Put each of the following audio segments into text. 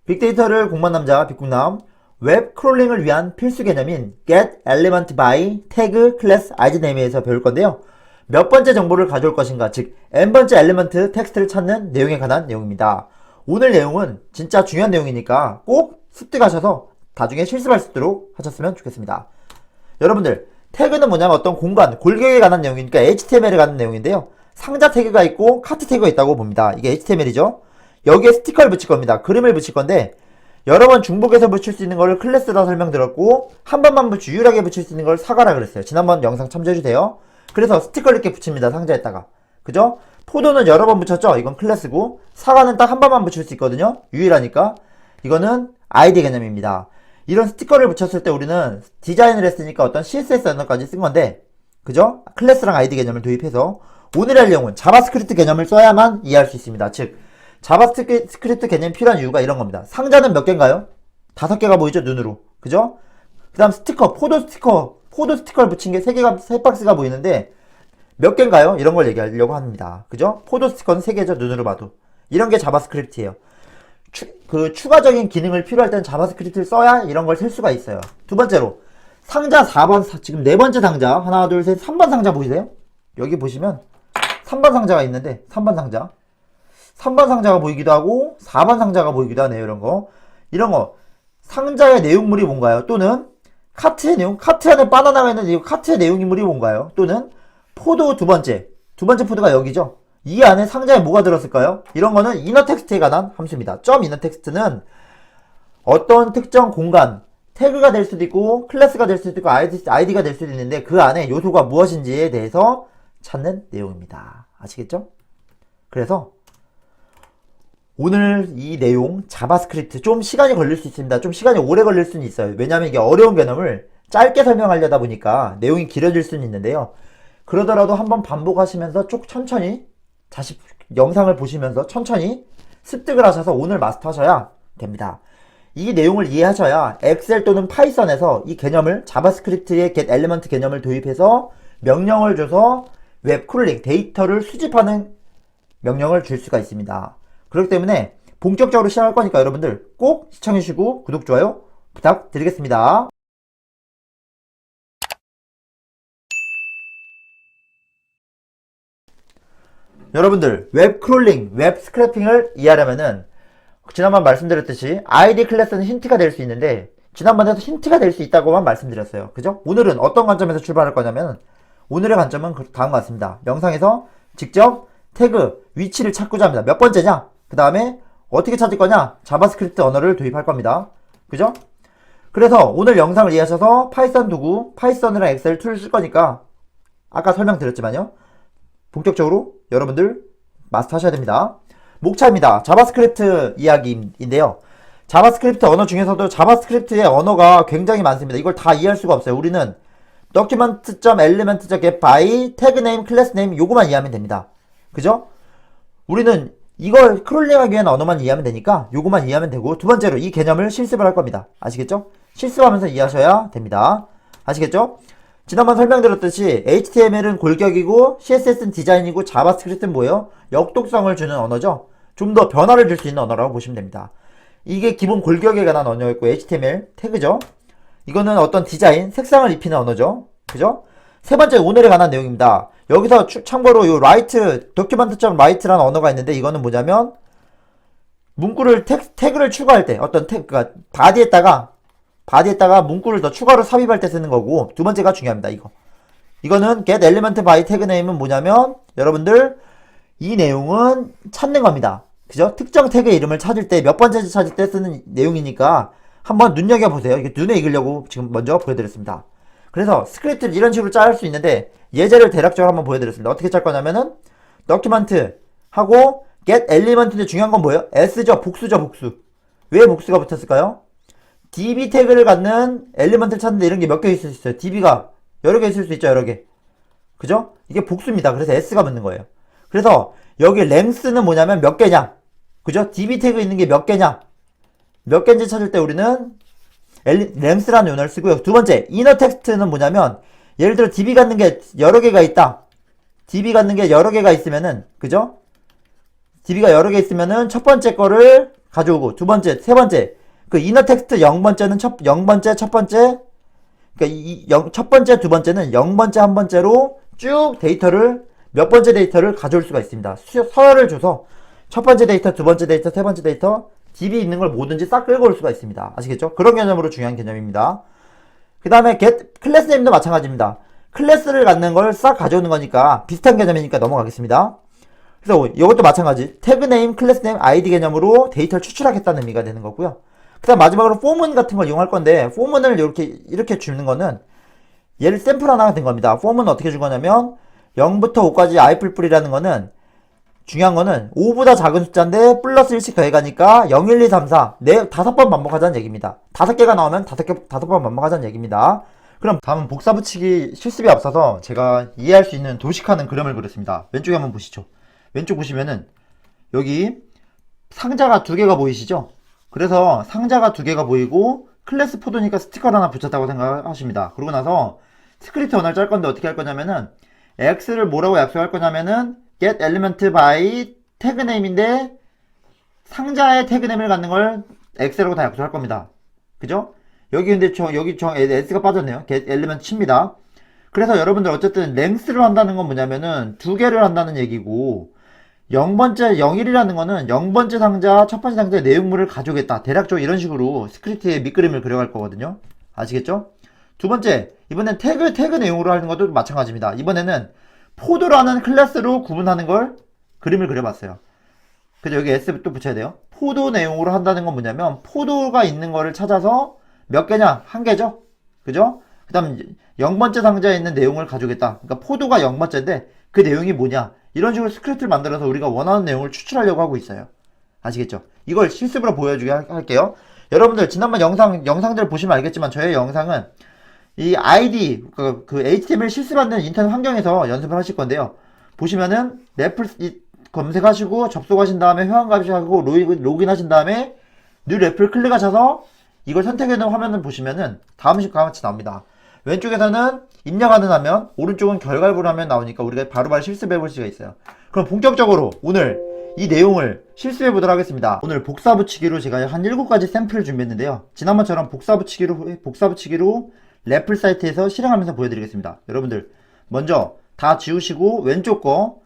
빅데이터를 공부한 남자 빅국남. 웹 크롤링을 위한 필수 개념인 get element by tag class id name에서 배울 건데요. 몇 번째 정보를 가져올 것인가, 즉 n번째 엘리먼트 텍스트를 찾는 내용에 관한 내용입니다. 오늘 내용은 진짜 중요한 내용이니까 꼭 습득하셔서 나중에 실습할 수 있도록 하셨으면 좋겠습니다. 여러분들, 태그는 뭐냐면 어떤 공간, 골격에 관한 내용이니까 HTML에 관한 내용인데요. 상자 태그가 있고 카트 태그가 있다고 봅니다. 이게 HTML이죠. 여기에 스티커를 붙일 겁니다. 그림을 붙일 건데, 여러 번 중복해서 붙일 수 있는 걸 클래스라 설명드렸고, 한 번만 유일하게 붙일 수 있는 걸 사과라 그랬어요. 지난번 영상 참조해주세요. 그래서 스티커를 이렇게 붙입니다. 상자에다가. 그죠? 포도는 여러 번 붙였죠? 이건 클래스고, 사과는 딱 한 번만 붙일 수 있거든요. 유일하니까. 이거는 아이디 개념입니다. 이런 스티커를 붙였을 때 우리는 디자인을 했으니까 어떤 CSS 언어까지 쓴 건데, 그죠? 클래스랑 아이디 개념을 도입해서 오늘 할 내용은 자바스크립트 개념을 써야만 이해할 수 있습니다. 즉, 자바스크립트 개념이 필요한 이유가 이런 겁니다. 상자는 몇 개인가요? 5개가 보이죠? 눈으로. 그죠? 그 다음 스티커, 포도 스티커를 붙인 게 3박스가 보이는데 몇 개인가요? 이런 걸 얘기하려고 합니다. 그죠? 포도 스티커는 3개죠? 눈으로 봐도. 이런 게 자바스크립트예요. 추가적인 기능을 필요할 때는 자바스크립트를 써야 이런 걸 쓸 수가 있어요. 두 번째로, 상자 4번, 지금 네 번째 상자, 하나, 둘, 셋, 3번 상자 보이세요? 여기 보시면 3번 상자가 있는데, 3번 상자가 보이기도 하고 4번 상자가 보이기도 하네요. 이런 거 상자의 내용물이 뭔가요? 또는 카트의 내용, 카트 안에 바나나가 있는데 이 카트의 내용물이 뭔가요? 또는 포도 두 번째 포도가 여기죠. 이 안에 상자에 뭐가 들었을까요? 이런 거는 이너 텍스트에 관한 함수입니다. 점 이너 텍스트는 어떤 특정 공간, 태그가 될 수도 있고 클래스가 될 수도 있고 아이디가 될 수도 있는데 그 안에 요소가 무엇인지에 대해서 찾는 내용입니다. 아시겠죠? 그래서 오늘 이 내용 자바스크립트 좀 시간이 걸릴 수 있습니다. 좀 시간이 오래 걸릴 수는 있어요. 왜냐하면 이게 어려운 개념을 짧게 설명하려다 보니까 내용이 길어질 수는 있는데요. 그러더라도 한번 반복하시면서 쭉 천천히 다시 영상을 보시면서 천천히 습득을 하셔서 오늘 마스터하셔야 됩니다. 이 내용을 이해하셔야 엑셀 또는 파이썬에서 이 개념을 자바스크립트의 get element 개념을 도입해서 명령을 줘서 웹 크롤링, 데이터를 수집하는 명령을 줄 수가 있습니다. 그렇기 때문에 본격적으로 시작할 거니까 여러분들 꼭 시청해주시고 구독, 좋아요 부탁드리겠습니다. 여러분들, 웹 크롤링, 웹 스크래핑을 이해하려면은 지난번 말씀드렸듯이 아이디 클래스는 힌트가 될 수 있는데 지난번에도 힌트가 될 수 있다고만 말씀드렸어요. 그죠? 오늘은 어떤 관점에서 출발할 거냐면 오늘의 관점은 다음과 같습니다. 영상에서 직접 태그, 위치를 찾고자 합니다. 몇 번째냐? 그 다음에 어떻게 찾을 거냐? 자바스크립트 언어를 도입할 겁니다. 그죠? 그래서 오늘 영상을 이해하셔서 파이썬 도구, 파이썬이랑 엑셀 툴을 쓸 거니까 아까 설명드렸지만요. 본격적으로 여러분들 마스터 하셔야 됩니다. 목차입니다. 자바스크립트 이야기인데요. 자바스크립트 언어 중에서도 자바스크립트의 언어가 굉장히 많습니다. 이걸 다 이해할 수가 없어요. 우리는 document.element.get by tag name, class name 요거만 이해하면 됩니다. 그죠? 우리는 이걸 크롤링하기 위한 언어만 이해하면 되니까 요거만 이해하면 되고, 두 번째로 이 개념을 실습을 할 겁니다. 아시겠죠? 실습하면서 이해하셔야 됩니다. 아시겠죠? 지난번 설명드렸듯이 HTML은 골격이고 CSS는 디자인이고 자바스크립트는 뭐예요? 역독성을 주는 언어죠. 좀 더 변화를 줄 수 있는 언어라고 보시면 됩니다. 이게 기본 골격에 관한 언어였고 HTML 태그죠. 이거는 어떤 디자인, 색상을 입히는 언어죠. 그죠? 세 번째, 오늘에 관한 내용입니다. 여기서 참고로 요 write, document.write라는 언어가 있는데 이거는 뭐냐면 문구를 태그를 추가할 때 어떤 그러니까 바디에다가 문구를 더 추가로 삽입할 때 쓰는 거고, 두 번째가 중요합니다. 이거는 get element by tag name은 뭐냐면 여러분들 이 내용은 찾는 겁니다. 그죠? 특정 태그의 이름을 찾을 때 몇 번째인지 찾을 때 쓰는 내용이니까 한번 눈여겨보세요. 이게 눈에 익으려고 지금 먼저 보여드렸습니다. 그래서 스크립트를 이런 식으로 짤 수 있는데 예제를 대략적으로 한번 보여드렸습니다. 어떻게 짤 거냐면은 document 하고 get element인데 중요한 건 뭐예요? s죠. 복수죠. 복수. 왜 복수가 붙었을까요? db 태그를 갖는 엘리먼트를 찾는데 이런 게 몇 개 있을 수 있어요. db가 여러 개 있을 수 있죠. 여러 개. 그죠? 이게 복수입니다. 그래서 s가 붙는 거예요. 그래서 여기 length는 뭐냐면 몇 개냐. 그죠? db 태그 있는 게 몇 개냐. 몇 개인지 찾을 때 우리는 length라는 용어를 쓰고요. 두 번째, inner text는 뭐냐면 예를 들어 db 갖는 게 여러 개가 있다. DB 갖는 게 여러 개가 있으면은, 그죠? DB가 여러 개 있으면은 첫 번째 거를 가져오고, 두 번째, 세 번째. 그 이너 텍스트 0번째는 0번째, 첫 번째. 그러니까 첫 번째, 두 번째는 0번째, 한 번째로 쭉 데이터를, 몇 번째 데이터를 가져올 수가 있습니다. 서열을 줘서 첫 번째 데이터, 두 번째 데이터, 세 번째 데이터, DB 있는 걸 뭐든지 싹 끌고 올 수가 있습니다. 아시겠죠? 그런 개념으로 중요한 개념입니다. 그 다음에 클래스 네임도 마찬가지입니다. 클래스를 갖는 걸 싹 가져오는 거니까 비슷한 개념이니까 넘어가겠습니다. 그래서 이것도 마찬가지. 태그 네임, 클래스 네임, 아이디 개념으로 데이터를 추출하겠다는 의미가 되는 거고요. 그 다음 마지막으로 포문 같은 걸 이용할 건데, 포문을 이렇게 주는 거는 얘를 샘플 하나가 된 겁니다. 포문은 어떻게 준 거냐면 0부터 5까지 i++이라는 거는 중요한 거는 5보다 작은 숫자인데 플러스 1씩 더해가니까 0, 1, 2, 3, 4 다섯 번 반복하자는 얘기입니다. 5개가 나오면 다섯 번 반복하자는 얘기입니다. 그럼 다음은 복사 붙이기 실습이 앞서서 제가 이해할 수 있는 도식하는 그림을 그렸습니다. 왼쪽에 한번 보시죠. 왼쪽 보시면은 여기 상자가 두 개가 보이시죠? 그래서 상자가 두 개가 보이고 클래스 포도니까 스티커를 하나 붙였다고 생각하십니다. 그러고 나서 스크립트 언어를 짤 건데 어떻게 할 거냐면은 x를 뭐라고 약속할 거냐면은 get element by 태그 네임인데 상자의 태그 네임을 갖는 걸 x라고 다 약속할 겁니다. 그죠? 여기 근데 여기 s가 빠졌네요. get element ch입니다. 그래서 여러분들 어쨌든 length를 한다는 건 뭐냐면은 두 개를 한다는 얘기고 0번째 01이라는 거는 0번째 상자, 첫 번째 상자의 내용물을 가져오겠다. 대략적으로 이런 식으로 스크립트의 밑그림을 그려갈 거거든요. 아시겠죠? 두 번째, 이번엔 태그 내용으로 하는 것도 마찬가지입니다. 이번에는 포도라는 클래스로 구분하는 걸 그림을 그려봤어요. 그죠? 여기 S 또 붙여야 돼요. 포도 내용으로 한다는 건 뭐냐면 포도가 있는 거를 찾아서 몇 개냐? 한 개죠? 그죠? 그 다음 0번째 상자에 있는 내용을 가져오겠다. 그러니까 포도가 0번째인데 그 내용이 뭐냐? 이런 식으로 스크립트를 만들어서 우리가 원하는 내용을 추출하려고 하고 있어요. 아시겠죠? 이걸 실습으로 보여주게 할게요. 여러분들 지난번 영상들 보시면 알겠지만 저의 영상은 이 아이디 그 HTML 실습하는 인터넷 환경에서 연습을 하실 건데요. 보시면은 검색하시고 접속하신 다음에 회원가입하고 로그인 하신 다음에 뉴 랩을 클릭하셔서 이걸 선택해 놓은 화면을 보시면은 다음 식과 같이 나옵니다. 왼쪽에서는 입력하는 화면, 오른쪽은 결과를 하면 나오니까 우리가 바로바로 실습해 볼 수가 있어요. 그럼 본격적으로 오늘 이 내용을 실습해 보도록 하겠습니다. 오늘 복사 붙이기로 제가 한 7가지 샘플을 준비했는데요. 지난번처럼 복사 붙이기로 래플 사이트에서 실행하면서 보여드리겠습니다. 여러분들 먼저 다 지우시고 왼쪽 거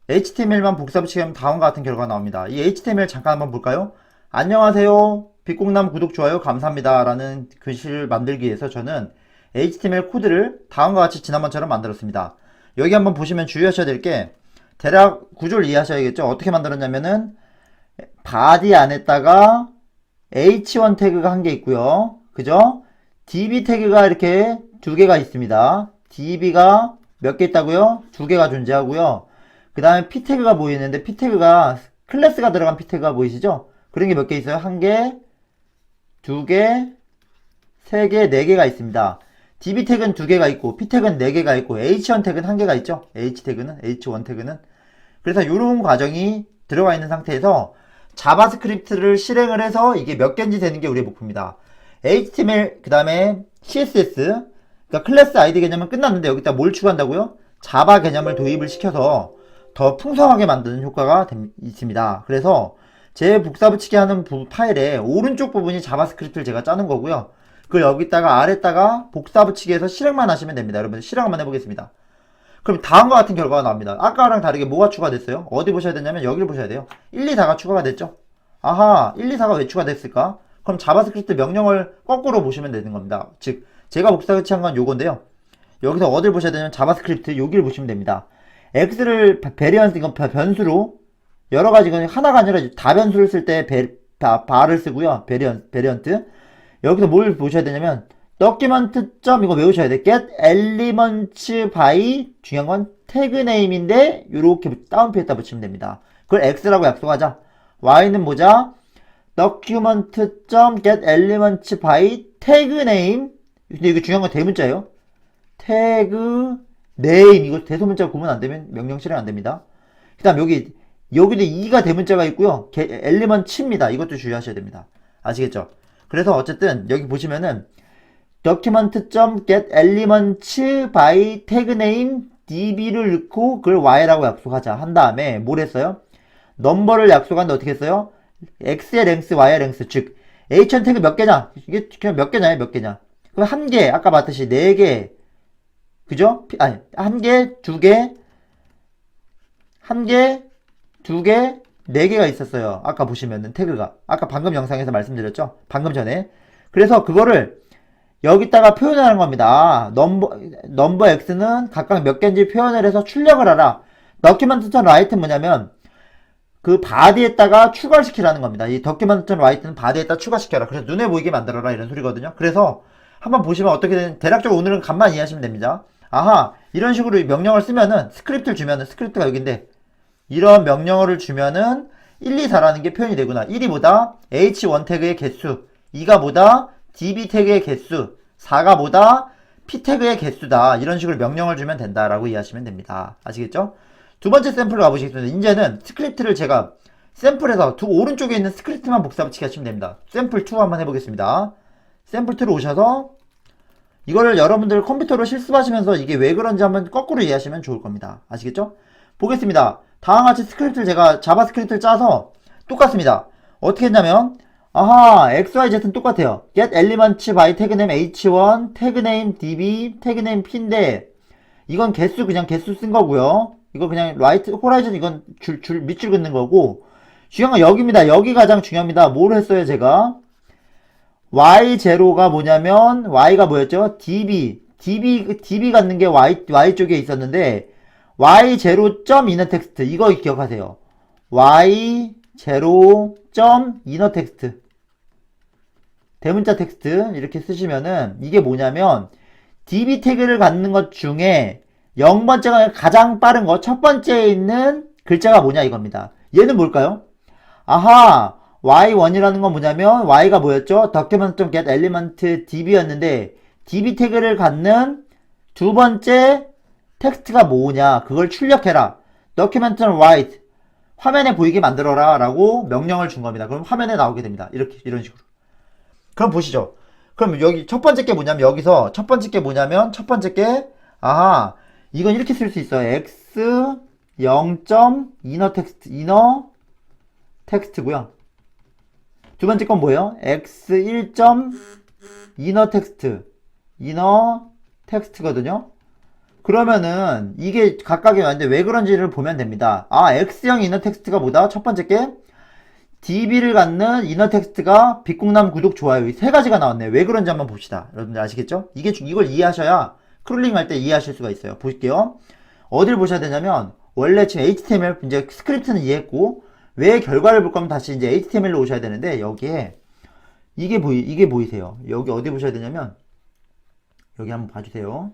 HTML만 복사 붙이기 하면 다음과 같은 결과가 나옵니다. 이 HTML 잠깐 한번 볼까요? 안녕하세요. 빛공남 구독 좋아요 감사합니다 라는 글씨를 만들기 위해서 저는 HTML 코드를 다음과 같이 지난번처럼 만들었습니다. 여기 한번 보시면 주의하셔야 될 게 대략 구조를 이해하셔야겠죠. 어떻게 만들었냐면은 body 안에다가 h1 태그가 한 개 있고요. 그죠? db 태그가 이렇게 두 개가 있습니다. db가 몇 개 있다고요? 두 개가 존재하고요. 그 다음에 p 태그가 보이는데 p 태그가 클래스가 들어간 p 태그가 보이시죠? 그런 게 몇 개 있어요? 한 개, 두 개, 세 개, 네 개가 있습니다. db 태그는 두 개가 있고 p 태그는 네 개가 있고 h1 태그는 한 개가 있죠. h1 태그는 그래서 이런 과정이 들어가 있는 상태에서 자바스크립트를 실행을 해서 이게 몇 개인지 되는 게 우리의 목표입니다. HTML 그 다음에 CSS 그러니까 클래스 아이디 개념은 끝났는데 여기다 뭘 추가한다고요? 자바 개념을 도입을 시켜서 더 풍성하게 만드는 효과가 있습니다. 그래서 제 복사 붙이기 하는 파일의 오른쪽 부분이 자바스크립트를 제가 짜는 거고요. 그걸 여기다가 아래다가 복사 붙이기해서 실행만 하시면 됩니다. 여러분 실행 한번 해보겠습니다. 그럼 다음과 같은 결과가 나옵니다. 아까랑 다르게 뭐가 추가됐어요? 어디 보셔야 되냐면 여기를 보셔야 돼요. 1, 2, 4가 추가가 됐죠? 아하 1, 2, 4가 왜 추가됐을까? 그럼 자바스크립트 명령을 거꾸로 보시면 되는 겁니다. 즉 제가 복사 붙이한 건 요건데요. 여기서 어딜 보셔야 되냐면 자바스크립트 여기를 보시면 됩니다. x를 베리언스 이건 변수로 여러가지 이건 하나가 아니라 다변수를 쓸 때 바를 쓰고요. 베리언트 여기서 뭘 보셔야 되냐면 document. 이거 외우셔야 돼. get elements by 중요한 건 태그 네임인데 요렇게 다운표에다 붙이면 됩니다. 그걸 x라고 약속하자. y는 뭐자? document.get elements by 태그 네임. 근데 이거 중요한 건 대문자예요. 태그 네임 이거 대소문자 구분 안 되면 명령 실행 안 됩니다. 그다음 여기도 2가 대문자가 있고요. elements입니다. 이것도 주의하셔야 됩니다. 아시겠죠? 그래서 어쨌든 여기 보시면은 document.get elements by tag name db를 넣고 그걸 y라고 약속하자 한 다음에 뭘 했어요? 넘버를 약속하는데 어떻게 했어요? x의 랭스, y의 랭스, 즉 h원 태그 몇 개냐? 이게 그냥 몇 개냐? 몇 개냐? 그럼 한 개, 아까 봤듯이 네 개, 그죠? 아니, 한 개, 두 개, 한 개, 두 개, 네 개가 있었어요. 아까 보시면은 태그가. 아까 방금 영상에서 말씀드렸죠? 방금 전에. 그래서 그거를 여기다가 표현을 하는 겁니다. 넘버 x는 각각 몇 개인지 표현을 해서 출력을 하라. document.write는 뭐냐면 그 바디에다가 추가를 시키라는 겁니다. 이 document.write는 바디에다 추가시켜라. 그래서 눈에 보이게 만들어라 이런 소리거든요. 그래서 한번 보시면 어떻게 되는 대략적으로 오늘은 간만 이해하시면 됩니다. 아하, 이런 식으로 명령을 쓰면은 스크립트를 주면은 스크립트가 여기인데 이런 명령어를 주면은 1, 2, 4라는 게 표현이 되구나. 1이 뭐다? h1 태그의 개수. 2가 뭐다? db 태그의 개수. 4가 뭐다? p 태그의 개수다. 이런 식으로 명령을 주면 된다라고 이해하시면 됩니다. 아시겠죠? 두 번째 샘플 가보시겠습니다. 이제는 스크립트를 제가 샘플에서 오른쪽에 있는 스크립트만 복사붙이게 하시면 됩니다. 샘플 2 한번 해보겠습니다. 샘플 2로 오셔서 이거를 여러분들 컴퓨터로 실습하시면서 이게 왜 그런지 한번 거꾸로 이해하시면 좋을 겁니다. 아시겠죠? 보겠습니다. 다음과 같이 스크립트를 제가 자바스크립트를 짜서 똑같습니다. 어떻게 했냐면 아하, XYZ는 똑같아요. get elements by tag name h1, tag name db, tag name p인데 이건 개수 그냥 개수 쓴 거고요. 이거 그냥 right horizon 이건 밑줄 긋는 거고 중요한 건 여기입니다. 여기 가장 중요합니다. 뭘 했어요 제가? y0가 뭐냐면 y가 뭐였죠? db 갖는 게 y 쪽에 있었는데 y0.innerText 이거 기억하세요. y0.innerText 대문자 텍스트 이렇게 쓰시면은 이게 뭐냐면 db 태그를 갖는 것 중에 0번째가 가장 빠른 거 첫 번째에 있는 글자가 뭐냐 이겁니다. 얘는 뭘까요? 아하, y1이라는 건 뭐냐면 y가 뭐였죠? document.getElement db였는데 db 태그를 갖는 두 번째 텍스트가 뭐냐 그걸 출력해라. document.write 화면에 보이게 만들어라 라고 명령을 준 겁니다. 그럼 화면에 나오게 됩니다. 이렇게 이런 식으로. 그럼 보시죠. 그럼 여기 첫 번째 게 뭐냐면 여기서 첫 번째 게 뭐냐면 첫 번째 게 아하, 이건 이렇게 쓸 수 있어요. x 0.innerText inner 텍스트고요. 두 번째 건 뭐예요? x 1.innerText inner 텍스트거든요. 그러면은 이게 각각이 왔는데 왜 그런지를 보면 됩니다. 아, x형 innerText가 뭐다? 첫 번째 게 db를 갖는 innerText가 빛공남 구독 좋아요. 이 세 가지가 나왔네. 왜 그런지 한번 봅시다. 여러분들 아시겠죠? 이걸 이해하셔야 크롤링 할 때 이해하실 수가 있어요. 볼게요. 어딜 보셔야 되냐면 원래 지금 HTML 이제 스크립트는 이해했고 왜 결과를 볼 거면 다시 이제 HTML로 오셔야 되는데 여기에 이게 보이세요. 여기 어디 보셔야 되냐면 여기 한번 봐주세요.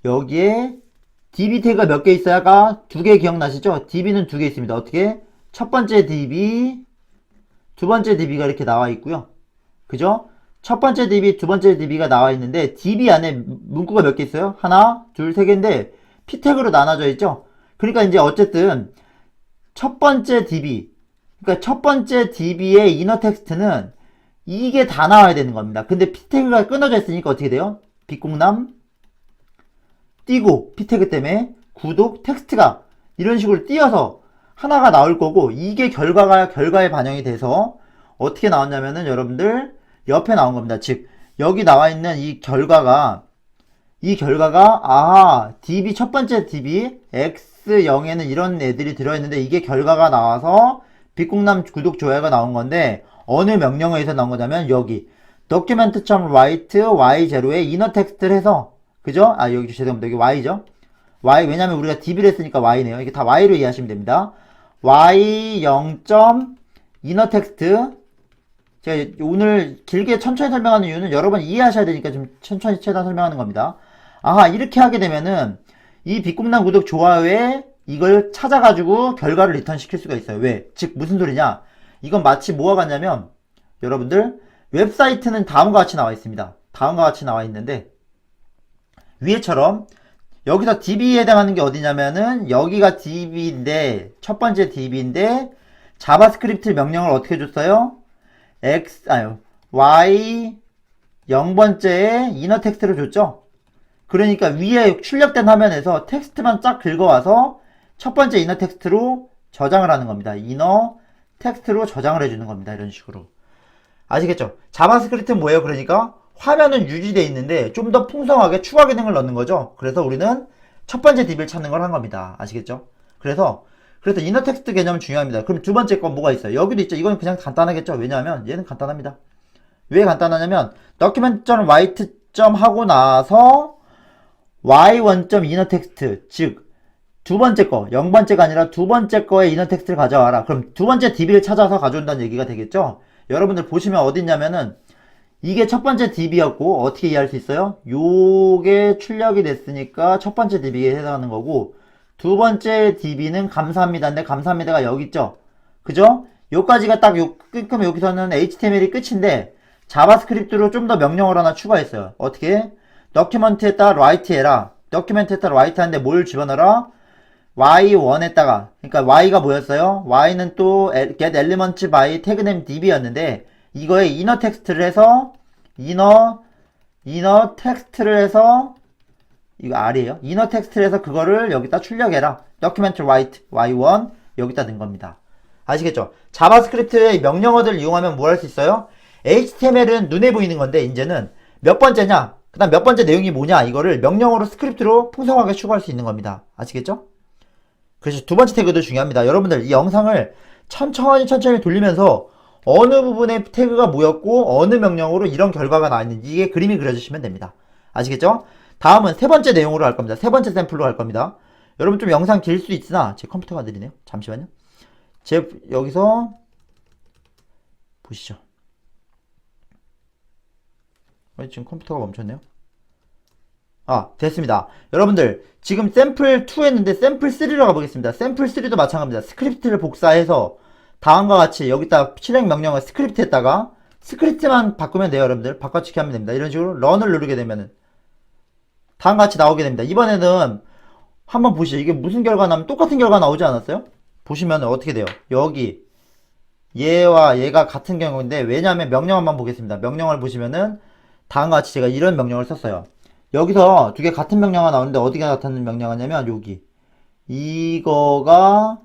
여기에 db 태그가 몇 개 있어요? 아까 두 개 기억나시죠? db는 두 개 있습니다. 어떻게? 첫 번째 db, 두 번째 db가 이렇게 나와 있고요. 그죠? 첫 번째 db, 두 번째 db가 나와 있는데 db 안에 문구가 몇 개 있어요? 하나, 둘, 세 개인데 p 태그로 나눠져 있죠? 그러니까 이제 어쨌든 첫 번째 db, 그러니까 첫 번째 db의 innerText는 이게 다 나와야 되는 겁니다. 근데 p 태그가 끊어져 있으니까 어떻게 돼요? 빛공남 띄고 p 태그 때문에 구독 텍스트가 이런 식으로 띄어서 하나가 나올 거고 이게 결과에 반영이 돼서 어떻게 나왔냐면은 여러분들 옆에 나온 겁니다. 즉 여기 나와 있는 이 결과가 아하, db 첫 번째 db x0에는 이런 애들이 들어있는데 이게 결과가 나와서 빛공남 구독 좋아요가 나온 건데 어느 명령어에서 나온 거냐면 여기 document.write y0에 innerText를 해서 그죠? 아 여기 죄송합니다. 여기 y죠? y 왜냐면 우리가 db를 했으니까 y네요. 이게 다 y로 이해하시면 됩니다. y 0.innerText 제가 오늘 길게 천천히 설명하는 이유는 여러분 이해하셔야 되니까 좀 천천히 최대한 설명하는 겁니다. 아하, 이렇게 하게 되면은 이 빛공남 구독 좋아요에 이걸 찾아가지고 결과를 리턴 시킬 수가 있어요. 왜? 즉 무슨 소리냐? 이건 마치 뭐와 같냐면 여러분들 웹사이트는 다음과 같이 나와 있습니다. 다음과 같이 나와 있는데 위에처럼 여기서 db에 해당하는 게 어디냐면은 여기가 db인데 첫 번째 db인데 자바스크립트 명령을 어떻게 줬어요? y 0번째에 innerText를 줬죠? 그러니까 위에 출력된 화면에서 텍스트만 쫙 긁어와서 첫 번째 이너 텍스트로 저장을 하는 겁니다. 이너 텍스트로 저장을 해주는 겁니다. 이런 식으로. 아시겠죠? 자바스크립트는 뭐예요? 그러니까 화면은 유지되어 있는데 좀 더 풍성하게 추가 기능을 넣는 거죠. 그래서 우리는 첫 번째 DB를 찾는 걸 한 겁니다. 아시겠죠? 그래서 이너 텍스트 개념은 중요합니다. 그럼 두 번째 건 뭐가 있어요? 여기도 있죠. 이건 그냥 간단하겠죠. 왜냐하면 얘는 간단합니다. 왜 간단하냐면 document.write 하고 나서 y1.inner text, 즉 두 번째 거, 0번째가 아니라 두 번째 거의 inner text를 가져와라. 그럼 두 번째 DB를 찾아서 가져온다는 얘기가 되겠죠? 여러분들 보시면 어디 있냐면은 이게 첫 번째 DB였고 어떻게 이해할 수 있어요? 요게 출력이 됐으니까 첫 번째 DB에 해당하는 거고 두 번째 DB는 감사합니다인데 감사합니다가 여기 있죠? 그죠? 요까지가 딱 그럼 여기서는 HTML이 끝인데 자바스크립트로 좀 더 명령어를 하나 추가했어요. 어떻게? document에다 write 해라. document에다 write 하는데 뭘 집어넣어라? y1에다가 그러니까 y가 뭐였어요? y는 또 get elements by tag name db였는데 이거에 inner text를 해서 inner text를 해서 이거 r이에요. inner text를 해서 그거를 여기다 출력해라. document write y1 여기다 넣은 겁니다. 아시겠죠? 자바스크립트의 명령어들을 이용하면 뭘 할 수 있어요? HTML은 눈에 보이는 건데 이제는 몇 번째냐? 그 다음 몇 번째 내용이 뭐냐? 이거를 명령어로 스크립트로 풍성하게 추가할 수 있는 겁니다. 아시겠죠? 그래서 두 번째 태그도 중요합니다. 여러분들 이 영상을 천천히 돌리면서 어느 부분의 태그가 뭐였고 어느 명령으로 이런 결과가 나왔는지 이게 그림이 그려주시면 됩니다. 아시겠죠? 다음은 세 번째 내용으로 할 겁니다. 세 번째 샘플로 할 겁니다. 여러분 좀 영상 길 수 있으나 제 컴퓨터가 느리네요. 잠시만요. 여기서 보시죠. 지금 컴퓨터가 멈췄네요. 됐습니다. 여러분들 지금 샘플 2 했는데 샘플 3로 가보겠습니다. 샘플 3도 마찬가지입니다. 스크립트를 복사해서 다음과 같이 여기다 실행 명령을 스크립트 했다가 스크립트만 바꾸면 돼요. 여러분들 바꿔치기 하면 됩니다. 이런 식으로 런을 누르게 되면은 다음과 같이 나오게 됩니다. 이번에는 한번 보시죠. 이게 무슨 결과 나면 똑같은 결과 나오지 않았어요? 보시면 어떻게 돼요? 여기 얘와 얘가 같은 경우인데 왜냐하면 명령어만 보겠습니다. 명령어를 보시면은 다음과 같이 제가 이런 명령을 썼어요. 여기서 두 개 같은 명령어가 나오는데 어디가 나타나는 명령어냐면 여기 이거가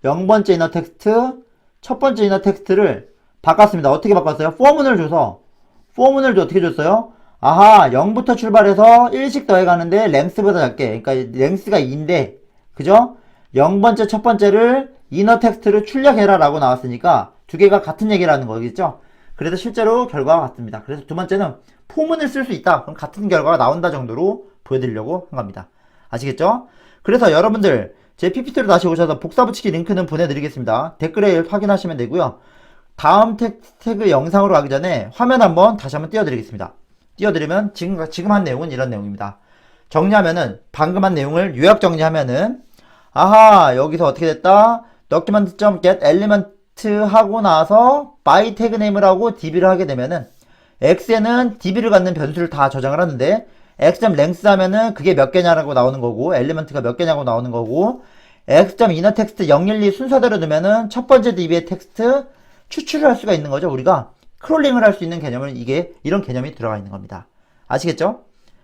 0번째 이너 텍스트 첫 번째 이너 텍스트를 바꿨습니다. 어떻게 바꿨어요? 포문을 줘서 어떻게 줬어요? 아하 0부터 출발해서 1씩 더해가는데 랭스보다 작게 그러니까 랭스가 2인데 그죠? 0번째 첫 번째를 이너 텍스트를 출력해라 라고 나왔으니까 두 개가 같은 얘기라는 거겠죠? 그래서 실제로 결과가 같습니다. 그래서 두 번째는 포문을 쓸 수 있다. 그럼 같은 결과가 나온다 정도로 보여드리려고 한 겁니다. 아시겠죠? 그래서 여러분들 제 PPT로 다시 오셔서 복사 붙이기 링크는 보내드리겠습니다. 댓글에 확인하시면 되고요. 다음 태그 영상으로 가기 전에 화면 다시 한번 띄워드리겠습니다. 띄워드리면 지금 한 내용은 이런 내용입니다. 정리하면은 방금 한 내용을 요약 정리하면은 아하 여기서 어떻게 됐다 document.get element 하고 나서 by tag name을 하고 db를 하게 되면은 x에는 db를 갖는 변수를 다 저장을 하는데 x.length 하면은 그게 몇 개냐라고 나오는 거고 엘리먼트가 몇 개냐고 나오는 거고 x.inner text 012 순서대로 넣으면은 첫 번째 db의 텍스트 추출을 할 수가 있는 거죠. 우리가 크롤링을 할 수 있는 개념은 이런 개념이 들어가 있는 겁니다. 아시겠죠?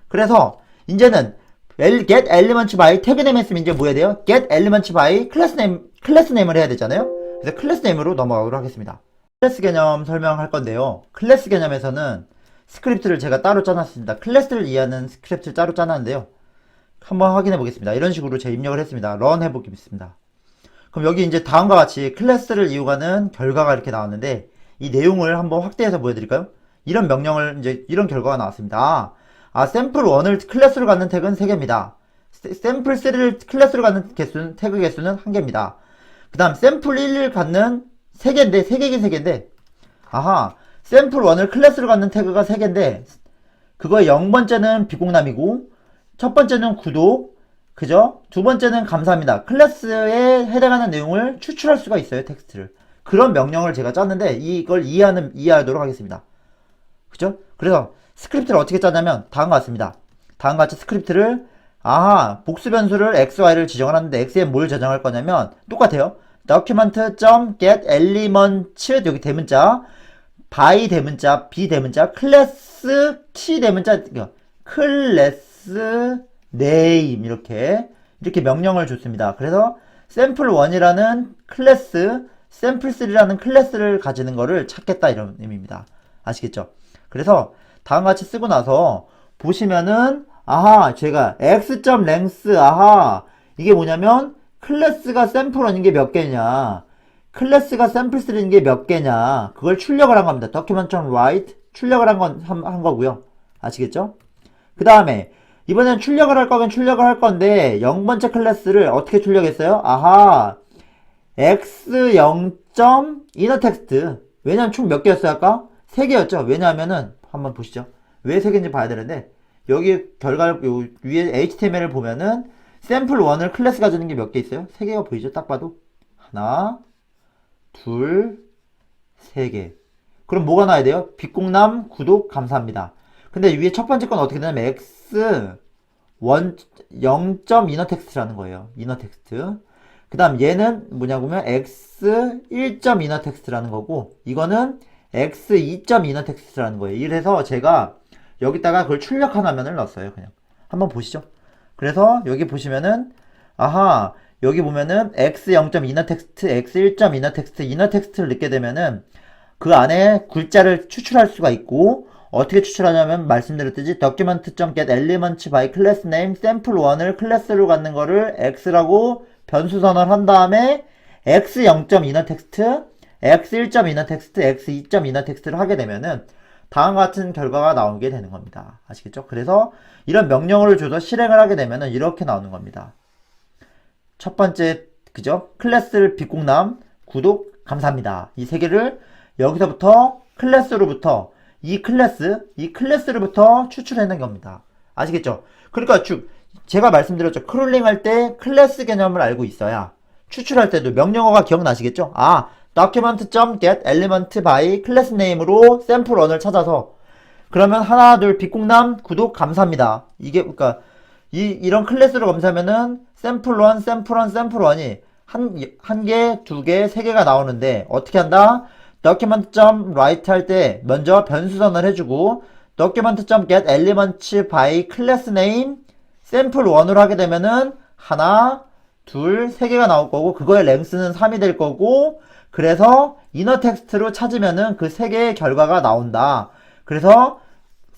그래서 이제는 get elements by tag name 했으면 이제 뭐 해야 돼요? get elements by class name을 해야 되잖아요. 그래서 클래스 네임으로 넘어가도록 하겠습니다. 클래스 개념 설명할 건데요. 클래스 개념에서는 스크립트를 제가 따로 짜놨습니다. 클래스를 이해하는 스크립트를 따로 짜놨는데요. 한번 확인해 보겠습니다. 이런 식으로 제 입력을 했습니다. 런 해보겠습니다. 그럼 여기 이제 다음과 같이 클래스를 이용하는 결과가 이렇게 나왔는데 이 내용을 한번 확대해서 보여드릴까요? 이런 명령을 이런 결과가 나왔습니다. 샘플 1을 클래스로 갖는 태그는 3개입니다. 샘플 3를 클래스로 갖는 태그 개수는 1개입니다. 그 다음 샘플 1을 갖는 3개인데 3개인데 샘플 1을 클래스로 갖는 태그가 3개인데 그거의 0번째는 비공남이고 첫 번째는 구독 그죠? 두 번째는 감사합니다. 클래스에 해당하는 내용을 추출할 수가 있어요. 텍스트를. 그런 명령을 제가 짰는데 이걸 이해하도록 하겠습니다. 그죠? 그래서 스크립트를 어떻게 짜냐면 다음과 같습니다. 다음과 같이 스크립트를 복수 변수를 x, y를 지정을 하는데 x에 뭘 저장할 거냐면 똑같아요. document.get elements 여기 대문자 by 대문자 b 대문자 클래스 키 대문자 클래스 클래스 네임 이렇게 명령을 줬습니다. 그래서 샘플1이라는 클래스, 샘플3라는 클래스를 가지는 거를 찾겠다 이런 의미입니다. 아시겠죠? 그래서 다음과 같이 쓰고 나서 보시면은 아하 제가 x.length 아하 이게 뭐냐면 클래스가 샘플1인 게 몇 개냐 클래스가 샘플3인 게 몇 개냐 그걸 출력을 한 겁니다. document.write 출력을 한 거고요. 아시겠죠? 그 다음에 이번엔 출력을 할 거면 출력을 할 건데 0번째 클래스를 어떻게 출력했어요? 아하 x0.innerText 왜냐면 총 몇 개였어요 아까? 3개였죠? 왜냐하면은 한번 보시죠. 왜 3개인지 봐야 되는데 여기 결과를 요 위에 HTML을 보면은 샘플1을 클래스 가지는 게 몇 개 있어요? 3개가 보이죠? 딱 봐도 하나 둘 3개 그럼 뭐가 나와야 돼요? 빛공남 구독 감사합니다. 근데 위에 첫 번째 건 어떻게 되냐면 x 0.innerText라는 거예요. innerText. 그 다음 얘는 뭐냐고면 x 1.innerText라는 거고 이거는 x 2.innerText라는 거예요. 이래서 제가 여기다가 그걸 출력한 화면을 넣었어요. 그냥 한번 보시죠. 그래서 여기 보시면은 아하 여기 보면은 x 0.innerText, x 1.innerText, innerText를 넣게 되면은 그 안에 글자를 추출할 수가 있고 어떻게 추출하냐면 말씀드렸듯이 document.getElements by class name sample1을 클래스로 갖는 거를 x라고 변수 선언한 다음에 x 0.innerText, x 1.innerText, x 2.innerText를 하게 되면은 다음과 같은 결과가 나오게 되는 겁니다. 아시겠죠? 그래서 이런 명령어를 줘서 실행을 하게 되면은 이렇게 나오는 겁니다. 첫 번째 그죠? 클래스를 빛공남 구독 감사합니다. 이 세 개를 여기서부터 클래스로부터 이 클래스로부터 추출해낸 겁니다. 아시겠죠? 그러니까 제가 말씀드렸죠. 크롤링 할 때 클래스 개념을 알고 있어야 추출할 때도 명령어가 기억나시겠죠? 아, document.getElement by class name으로 샘플1을 찾아서 그러면 하나, 둘, 빛공남, 구독, 감사합니다. 이게, 그러니까, 이런 클래스로 검사하면은 샘플1, 샘플1, 샘플1이 한 개, 두 개, 세 개가 나오는데 어떻게 한다? document.write 할 때 먼저 변수 선언을 해주고 document.getElements by class name 샘플1으로 하게 되면은 하나, 둘, 세 개가 나올 거고 그거의 length는 3이 될 거고 그래서 innerText로 찾으면은 그 세 개의 결과가 나온다. 그래서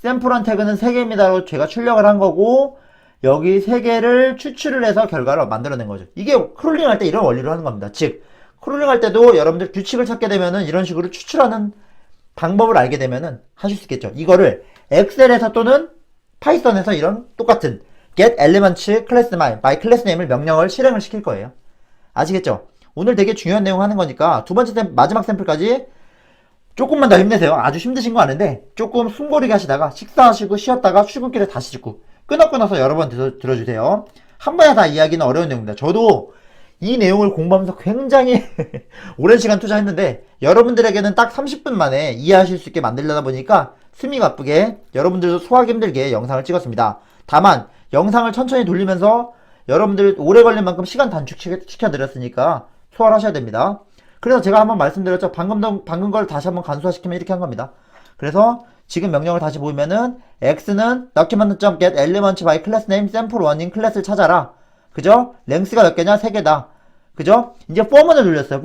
샘플1 태그는 3개입니다로 제가 출력을 한 거고 여기 3개를 추출을 해서 결과를 만들어낸 거죠. 이게 크롤링 할 때 이런 원리로 하는 겁니다. 즉 크롤링 할 때도 여러분들 규칙을 찾게 되면은 이런 식으로 추출하는 방법을 알게 되면은 하실 수 있겠죠. 이거를 엑셀에서 또는 파이썬에서 이런 똑같은 get elements class name by class name을 명령을 실행을 시킬 거예요. 아시겠죠? 오늘 되게 중요한 내용 하는 거니까 두 번째 마지막 샘플까지 조금만 더 힘내세요. 아주 힘드신 거 아는데 조금 숨고르기 하시다가 식사하시고 쉬었다가 출근길에 다시 듣고 끊어서 여러 번 들어주세요. 한 번에 다 이야기는 어려운 내용입니다. 저도 이 내용을 공부하면서 굉장히 오랜 시간 투자했는데 여러분들에게는 딱 30분 만에 이해하실 수 있게 만들려다 보니까 숨이 가쁘게 여러분들도 소화하기 힘들게 영상을 찍었습니다. 다만 영상을 천천히 돌리면서 여러분들 오래 걸린 만큼 시간 단축시켜드렸으니까 소화를 하셔야 됩니다. 그래서 제가 한번 말씀드렸죠. 방금 걸 다시 한번 간소화시키면 이렇게 한 겁니다. 그래서 지금 명령을 다시 보면은 x는 document.getElements by class name sample1인 클래스를 찾아라. 그죠? length가 몇 개냐? 3개다. 그죠? 이제 for문을 돌렸어요.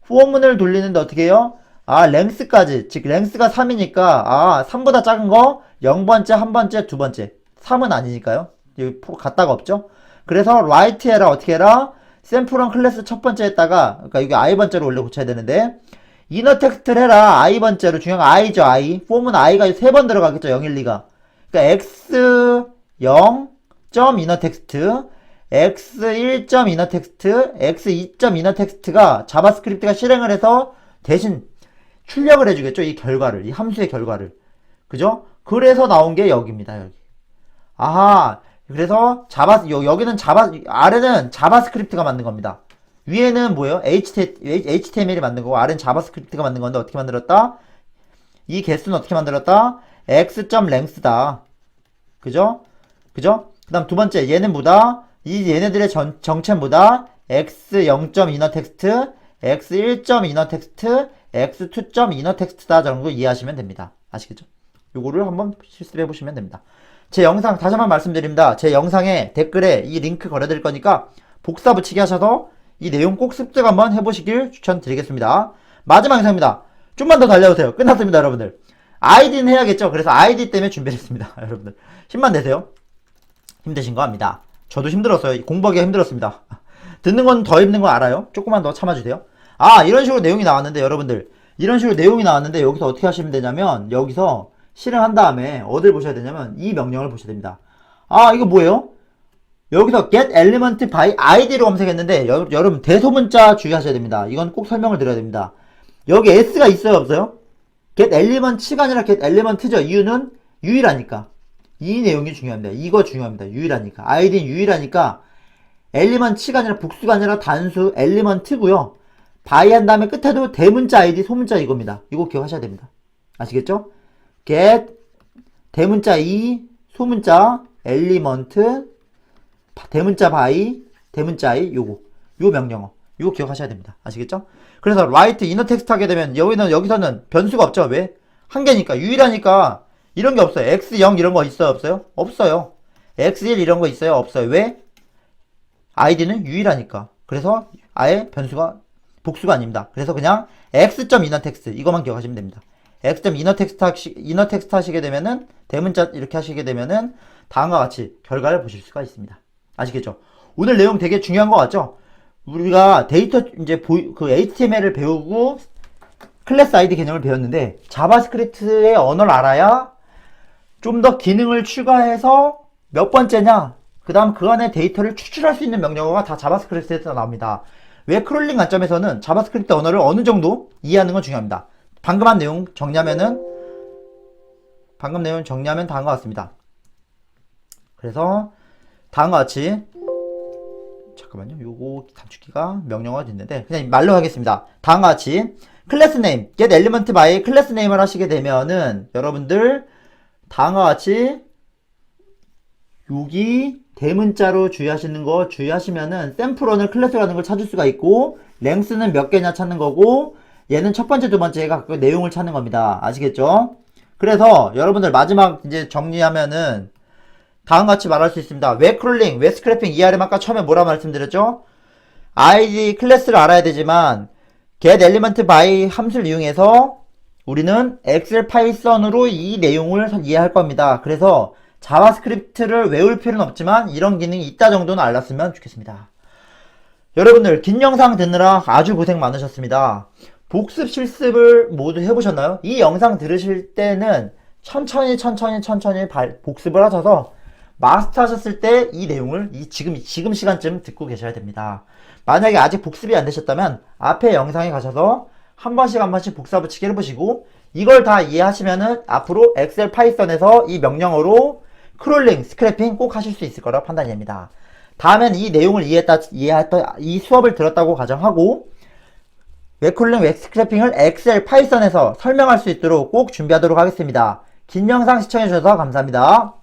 for문을 돌리는데 어떻게 해요? 아, length까지. 즉 length가 3이니까 아, 3보다 작은 거 0번째, 1번째, 2번째. 3은 아니니까요. 여기 갖다가 없죠? 그래서 write 해라. 어떻게 해라? 샘플1 클래스 첫 번째에다가 그러니까 여기 i번째로 원래 고쳐야 되는데 innerText를 해라. i번째로 중요한 건 i죠. i. 폼은 i가 3번 들어가겠죠. 0, 1, 2가. 그러니까 x0.innerText x1.innerText x2.innerText가 자바스크립트가 실행을 해서 대신 출력을 해주겠죠. 이 결과를. 이 함수의 결과를. 그죠? 그래서 나온 게 여기입니다. 여기. 아하. 그래서 여기는 아래는 자바스크립트가 만든 겁니다. 위에는 뭐예요? HTML이 만든 거고 아래는 자바스크립트가 만든 건데 어떻게 만들었다? 이 개수는 어떻게 만들었다? x.length다. 그죠? 그 다음 두 번째 얘는 뭐다? 얘네들의 정체는 뭐다? x0.innerText, x1.innerText, x2.innerText다 정도 이해하시면 됩니다. 아시겠죠? 요거를 한번 실습해 보시면 됩니다. 제 영상 다시 한번 말씀드립니다. 제 영상에 댓글에 이 링크 걸어드릴 거니까 복사 붙이기 하셔서 이 내용 꼭 습득 한번 해보시길 추천드리겠습니다. 마지막 영상입니다. 좀만 더 달려오세요. 끝났습니다, 여러분들. 아이디는 해야겠죠. 그래서 아이디 때문에 준비를 했습니다. 여러분들 힘만 내세요. 힘드신 거 압니다. 저도 힘들었어요. 공부하기가 힘들었습니다. 듣는 건 더 힘든 거 알아요. 조금만 더 참아주세요. 이런 식으로 내용이 나왔는데 여러분들, 이런 식으로 내용이 나왔는데 여기서 어떻게 하시면 되냐면, 여기서 실행한 다음에 어딜 보셔야 되냐면 이 명령을 보셔야 됩니다. 이거 뭐예요? 여기서 get element by id로 검색했는데 여러분 대소문자 주의하셔야 됩니다. 이건 꼭 설명을 드려야 됩니다. 여기 s가 있어요, 없어요? get element가 아니라 get element죠. 이유는 유일하니까. 이 내용이 중요합니다. 이거 중요합니다. 유일하니까. id는 유일하니까 element가 아니라 복수가 아니라 단수 element고요. by 한 다음에 끝에도 대문자 id, 소문자 이겁니다. 이거 기억하셔야 됩니다. 아시겠죠? get 대문자 이, 소문자 element, 대문자 by, 대문자 i, 요 명령어. 이거 기억하셔야 됩니다. 아시겠죠? 그래서 write inner text 하게 되면 여기서는 변수가 없죠. 왜? 한 개니까, 유일하니까 이런 게 없어요. x0 이런 거 있어요, 없어요? 없어요. x1 이런 거 있어요, 없어요. 왜? id는 유일하니까. 그래서 아예 복수가 아닙니다. 그래서 그냥 x.inner text 이것만 기억하시면 됩니다. x.inner text 하시게 되면은, 대문자 이렇게 하시게 되면은 다음과 같이 결과를 보실 수가 있습니다. 아시겠죠? 오늘 내용 되게 중요한 것 같죠? 우리가 데이터 이제 그 HTML을 배우고 클래스 아이디 개념을 배웠는데, 자바스크립트의 언어를 알아야 좀 더 기능을 추가해서 몇 번째냐, 그 다음 그 안에 데이터를 추출할 수 있는 명령어가 다 자바스크립트에서 나옵니다. 왜 크롤링 관점에서는 자바스크립트 언어를 어느 정도 이해하는 건 중요합니다. 방금 내용 정리하면 다음과 같습니다. 그래서 다음과 같이, 잠깐만요. 요거 단축키가 명령어가 됐는데 그냥 말로 하겠습니다. 다음과 같이 클래스 네임, get element by 클래스 네임을 하시게 되면은 여러분들 다음과 같이 여기 대문자로 주의하시면은 샘플원을 클래스라는 걸 찾을 수가 있고, 랭스는 몇 개냐 찾는 거고, 얘는 첫 번째, 두 번째가 그 내용을 찾는 겁니다. 아시겠죠? 그래서 여러분들 마지막 이제 정리하면은 다음같이 말할 수 있습니다. 왜 크롤링, 왜 스크래핑, ERM 아까 처음에 뭐라 말씀드렸죠? id 클래스를 알아야 되지만 get element by 함수를 이용해서 우리는 엑셀 파이썬으로 이 내용을 이해할 겁니다. 그래서 자바스크립트를 외울 필요는 없지만 이런 기능이 있다 정도는 알았으면 좋겠습니다. 여러분들 긴 영상 듣느라 아주 고생 많으셨습니다. 복습 실습을 모두 해보셨나요? 이 영상 들으실 때는 천천히 복습을 하셔서 마스터 하셨을 때 이 내용을 지금 시간쯤 듣고 계셔야 됩니다. 만약에 아직 복습이 안 되셨다면 앞에 영상에 가셔서 한 번씩 복사 붙이기 해보시고, 이걸 다 이해하시면은 앞으로 엑셀 파이썬에서 이 명령어로 크롤링, 스크래핑 꼭 하실 수 있을 거라 판단이 됩니다. 다음엔 이 내용을 이 수업을 들었다고 가정하고 웹 크롤링, 웹 스크래핑을 엑셀 파이썬에서 설명할 수 있도록 꼭 준비하도록 하겠습니다. 긴 영상 시청해주셔서 감사합니다.